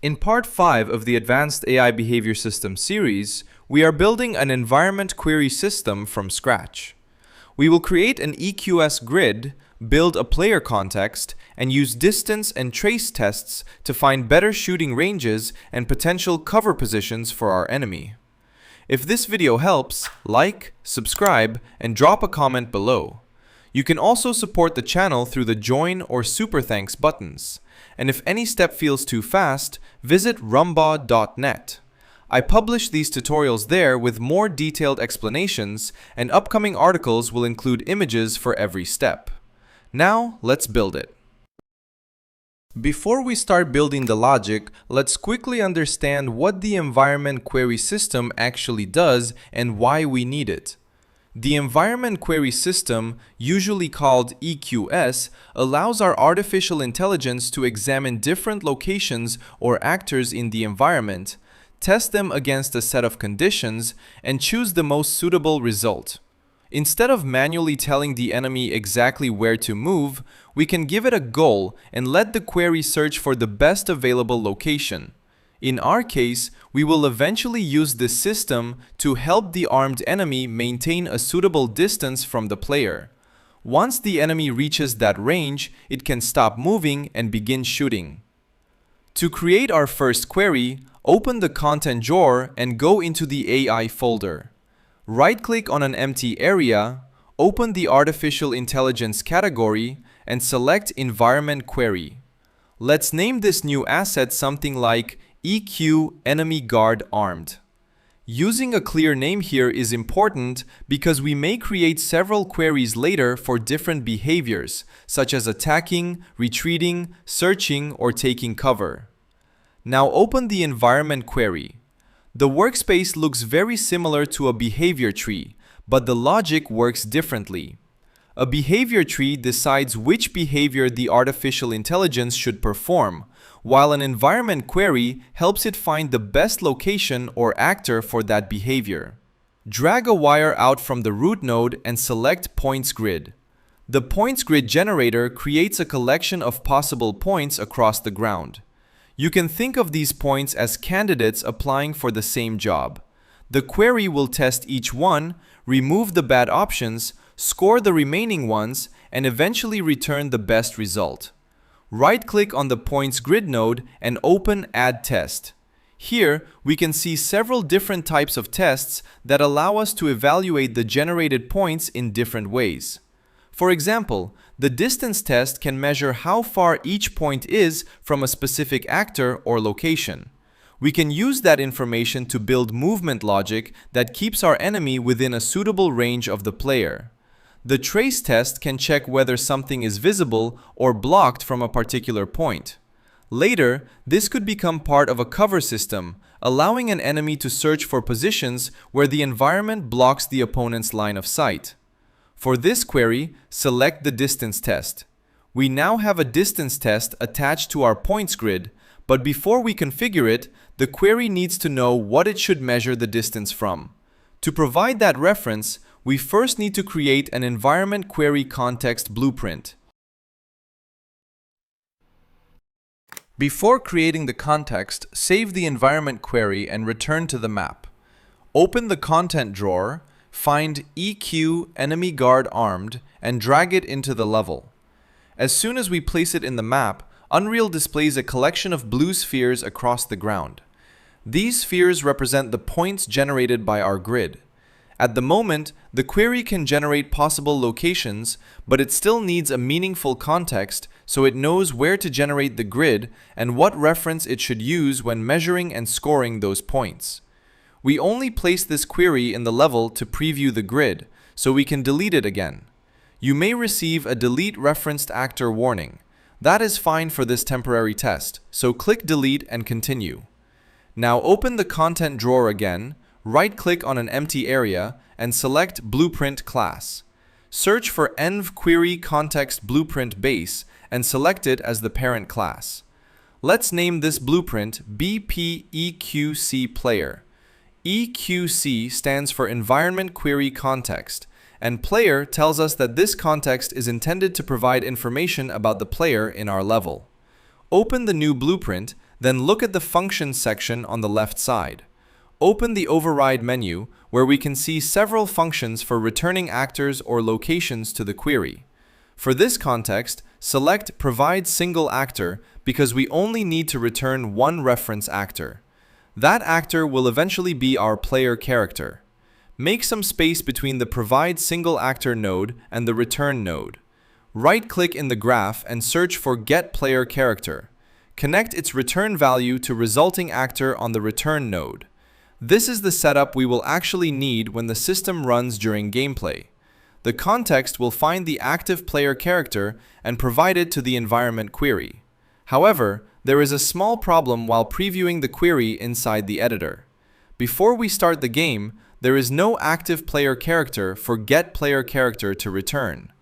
In part 5 of the Advanced AI Behavior System series, we are building an environment query system from scratch. We will create an EQS grid, build a player context, and use distance and trace tests to find better shooting ranges and potential cover positions for our enemy. If this video helps, like, subscribe, and drop a comment below. You can also support the channel through the join or super thanks buttons. And if any step feels too fast, visit rumba.net. I publish these tutorials there with more detailed explanations, and upcoming articles will include images for every step. Now, let's build it. Before we start building the logic, let's quickly understand what the environment query system actually does and why we need it. The environment query system, usually called EQS, allows our artificial intelligence to examine different locations or actors in the environment, test them against a set of conditions, and choose the most suitable result. Instead of manually telling the enemy exactly where to move, we can give it a goal and let the query search for the best available location. In our case, we will eventually use this system to help the armed enemy maintain a suitable distance from the player. Once the enemy reaches that range, it can stop moving and begin shooting. To create our first query, open the content drawer and go into the AI folder. Right-click on an empty area, open the Artificial Intelligence category, and select Environment Query. Let's name this new asset something like EQ Enemy Guard Armed. Using a clear name here is important because we may create several queries later for different behaviors, such as attacking, retreating, searching, or taking cover. Now open the environment query. The workspace looks very similar to a behavior tree, but the logic works differently. A behavior tree decides which behavior the artificial intelligence should perform, while an environment query helps it find the best location or actor for that behavior. Drag a wire out from the root node and select Points Grid. The Points Grid generator creates a collection of possible points across the ground. You can think of these points as candidates applying for the same job. The query will test each one, remove the bad options, score the remaining ones, and eventually return the best result. Right-click on the Points Grid node and open Add Test. Here, we can see several different types of tests that allow us to evaluate the generated points in different ways. For example, the distance test can measure how far each point is from a specific actor or location. We can use that information to build movement logic that keeps our enemy within a suitable range of the player. The trace test can check whether something is visible or blocked from a particular point. Later, this could become part of a cover system, allowing an enemy to search for positions where the environment blocks the opponent's line of sight. For this query, select the distance test. We now have a distance test attached to our points grid, but before we configure it, the query needs to know what it should measure the distance from. To provide that reference, we first need to create an environment query context blueprint. Before creating the context, save the environment query and return to the map. Open the content drawer, find EQ Enemy Guard Armed, and drag it into the level. As soon as we place it in the map, Unreal displays a collection of blue spheres across the ground. These spheres represent the points generated by our grid. At the moment, the query can generate possible locations, but it still needs a meaningful context so it knows where to generate the grid and what reference it should use when measuring and scoring those points. We only place this query in the level to preview the grid, so we can delete it again. You may receive a Delete Referenced Actor warning. That is fine for this temporary test, so click Delete and continue. Now open the content drawer again, right-click on an empty area, and select Blueprint class. Search for env query context blueprint base and select it as the parent class. Let's name this blueprint BPEQC player. EQC stands for Environment Query Context, and player tells us that this context is intended to provide information about the player in our level. Open the new blueprint, Then look at the Functions section on the left side. Open the Override menu, where we can see several functions for returning actors or locations to the query. For this context, select Provide Single Actor because we only need to return one reference actor. That actor will eventually be our player character. Make some space between the Provide Single Actor node and the Return node. Right-click in the graph and search for Get Player Character. Connect its return value to resulting actor on the Return node. This is the setup we will actually need when the system runs during gameplay. The context will find the active player character and provide it to the environment query. However, there is a small problem while previewing the query inside the editor. Before we start the game, there is no active player character for Get Player Character to return.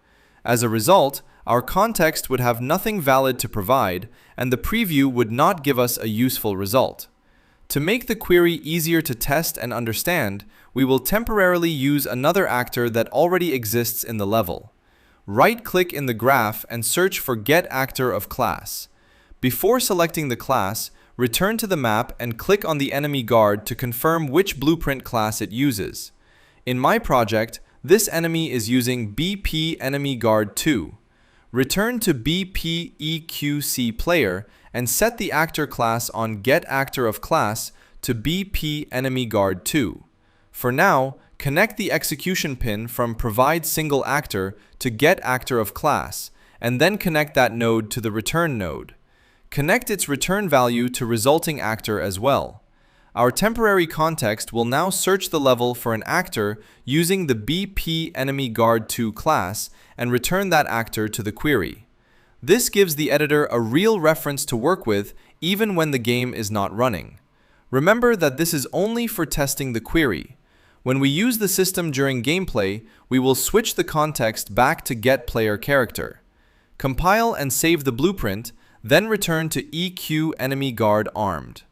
As a result, our context would have nothing valid to provide, and the preview would not give us a useful result. To make the query easier to test and understand, we will temporarily use another actor that already exists in the level. Right-click in the graph and search for Get Actor of Class. Before selecting the class, return to the map and click on the enemy guard to confirm which blueprint class it uses. In my project, this enemy is using BP Enemy Guard 2. Return to BP EQC Player and set the actor class on Get Actor of Class to BP Enemy Guard 2. For now, connect the execution pin from Provide Single Actor to Get Actor of Class, and then connect that node to the Return node. Connect its return value to resulting actor as well. Our temporary context will now search the level for an actor using the BP Enemy Guard 2 class and return that actor to the query. This gives the editor a real reference to work with even when the game is not running. Remember that this is only for testing the query. When we use the system during gameplay, we will switch the context back to Get Player Character. Compile and save the blueprint, then return to EQ Enemy Guard Armed.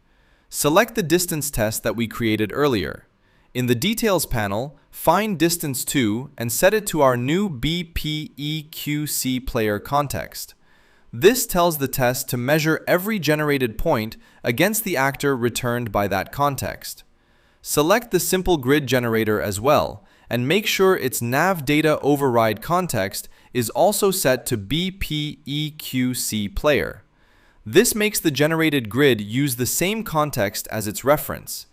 Select the distance test that we created earlier. In the Details panel, find Distance 2 and set it to our new BPEQC player context. This tells the test to measure every generated point against the actor returned by that context. Select the Simple Grid generator as well, and make sure its Nav Data Override context is also set to BPEQC player. This makes the generated grid use the same context as its reference.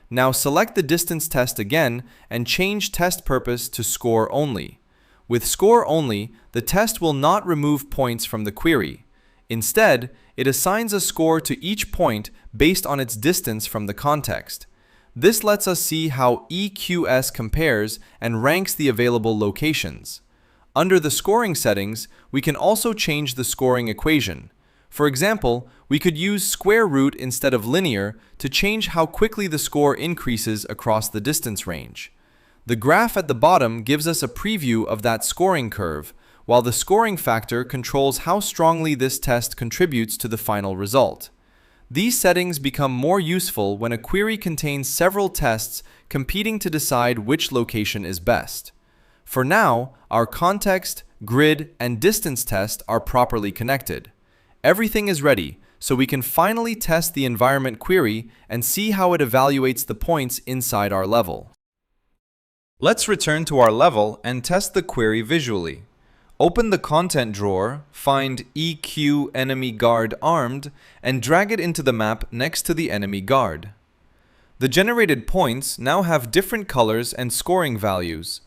Now select the distance test again and change test purpose to score only. With score only, the test will not remove points from the query. Instead, it assigns a score to each point based on its distance from the context. This lets us see how EQS compares and ranks the available locations. Under the scoring settings, we can also change the scoring equation. For example, we could use square root instead of linear to change how quickly the score increases across the distance range. The graph at the bottom gives us a preview of that scoring curve, while the scoring factor controls how strongly this test contributes to the final result. These settings become more useful when a query contains several tests competing to decide which location is best. For now, our context, grid, and distance test are properly connected. Everything is ready, so we can finally test the environment query and see how it evaluates the points inside our level. Let's return to our level and test the query visually. Open the content drawer, find EQ Enemy Guard Armed, and drag it into the map next to the enemy guard. The generated points now have different colors and scoring values.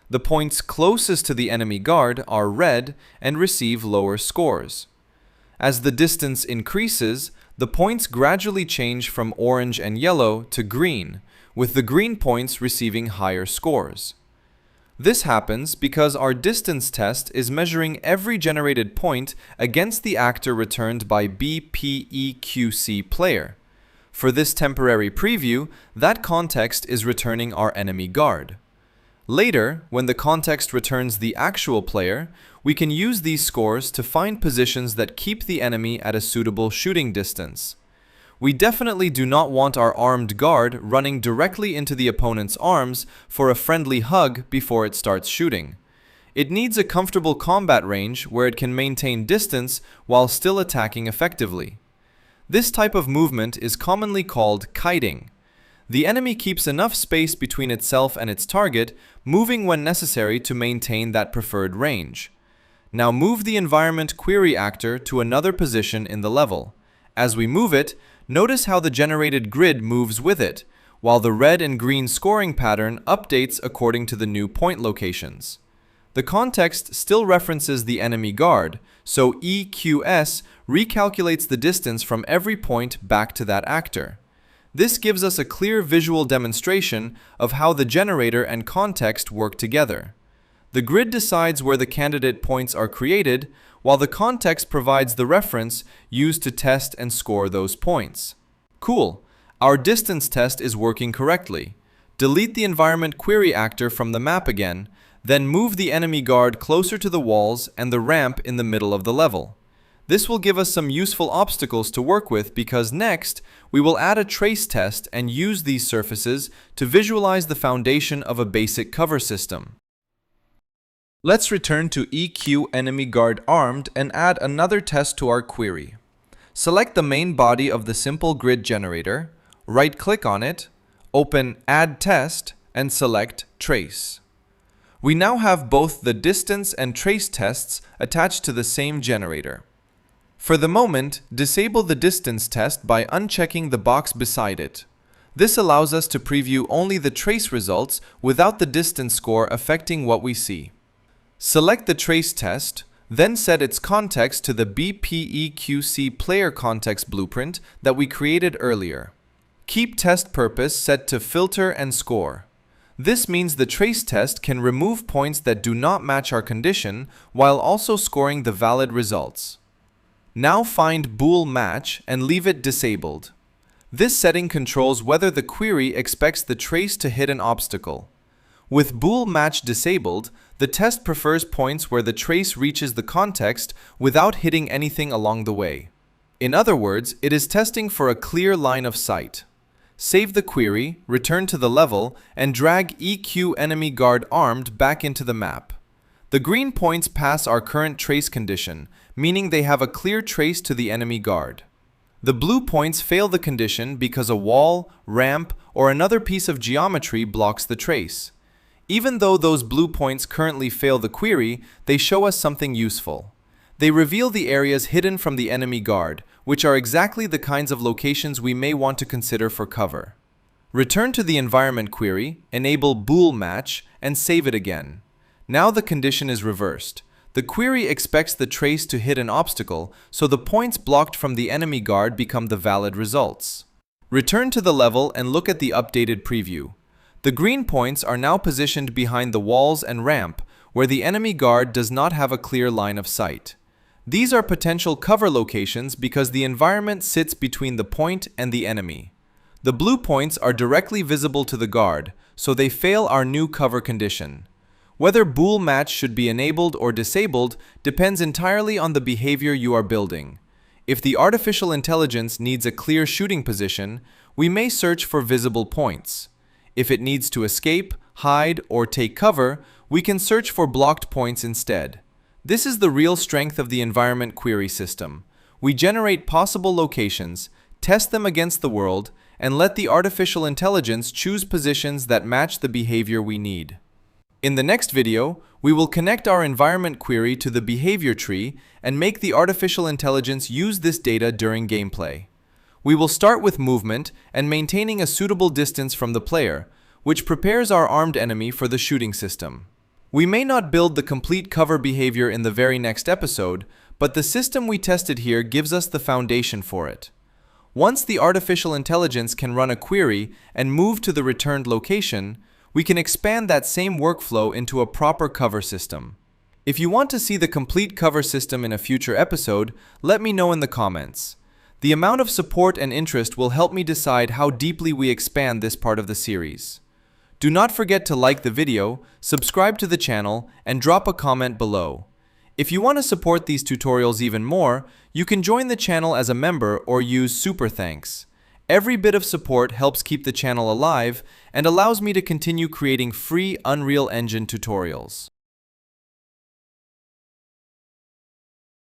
The points closest to the enemy guard are red and receive lower scores. As the distance increases, the points gradually change from orange and yellow to green, with the green points receiving higher scores. This happens because our distance test is measuring every generated point against the actor returned by BPEQC player. For this temporary preview, that context is returning our enemy guard. Later, when the context returns the actual player, we can use these scores to find positions that keep the enemy at a suitable shooting distance. We definitely do not want our armed guard running directly into the opponent's arms for a friendly hug before it starts shooting. It needs a comfortable combat range where it can maintain distance while still attacking effectively. This type of movement is commonly called kiting. The enemy keeps enough space between itself and its target, moving when necessary to maintain that preferred range. Now move the environment query actor to another position in the level. As we move it, notice how the generated grid moves with it, while the red and green scoring pattern updates according to the new point locations. The context still references the enemy guard, so EQS recalculates the distance from every point back to that actor. This gives us a clear visual demonstration of how the generator and context work together. The grid decides where the candidate points are created, while the context provides the reference used to test and score those points. Cool! Our distance test is working correctly. Delete the environment query actor from the map again, then move the enemy guard closer to the walls and the ramp in the middle of the level. This will give us some useful obstacles to work with because next, we will add a trace test and use these surfaces to visualize the foundation of a basic cover system. Let's return to EQ enemy guard armed and add another test to our query. Select the main body of the simple grid generator, right-click on it, open Add Test, and select Trace. We now have both the distance and trace tests attached to the same generator. For the moment, disable the distance test by unchecking the box beside it. This allows us to preview only the trace results without the distance score affecting what we see. Select the trace test, then set its context to the BPEQC player context blueprint that we created earlier. Keep test purpose set to filter and score. This means the trace test can remove points that do not match our condition while also scoring the valid results. Now find bool match and leave it disabled. This setting controls whether the query expects the trace to hit an obstacle. With bool match disabled, the test prefers points where the trace reaches the context without hitting anything along the way. In other words, it is testing for a clear line of sight. Save the query, return to the level, and drag EQ enemy guard armed back into the map. The green points pass our current trace condition, meaning they have a clear trace to the enemy guard. The blue points fail the condition because a wall, ramp, or another piece of geometry blocks the trace. Even though those blue points currently fail the query, they show us something useful. They reveal the areas hidden from the enemy guard, which are exactly the kinds of locations we may want to consider for cover. Return to the environment query, enable bool match, and save it again. Now the condition is reversed. The query expects the trace to hit an obstacle, so the points blocked from the enemy guard become the valid results. Return to the level and look at the updated preview. The green points are now positioned behind the walls and ramp, where the enemy guard does not have a clear line of sight. These are potential cover locations because the environment sits between the point and the enemy. The blue points are directly visible to the guard, so they fail our new cover condition. Whether bool match should be enabled or disabled depends entirely on the behavior you are building. If the artificial intelligence needs a clear shooting position, we may search for visible points. If it needs to escape, hide, or take cover, we can search for blocked points instead. This is the real strength of the environment query system. We generate possible locations, test them against the world, and let the artificial intelligence choose positions that match the behavior we need. In the next video, we will connect our environment query to the behavior tree and make the artificial intelligence use this data during gameplay. We will start with movement and maintaining a suitable distance from the player, which prepares our armed enemy for the shooting system. We may not build the complete cover behavior in the very next episode, but the system we tested here gives us the foundation for it. Once the artificial intelligence can run a query and move to the returned location, we can expand that same workflow into a proper cover system. If you want to see the complete cover system in a future episode, let me know in the comments. The amount of support and interest will help me decide how deeply we expand this part of the series. Do not forget to like the video, subscribe to the channel, and drop a comment below. If you want to support these tutorials even more, you can join the channel as a member or use Super Thanks. Every bit of support helps keep the channel alive and allows me to continue creating free Unreal Engine tutorials.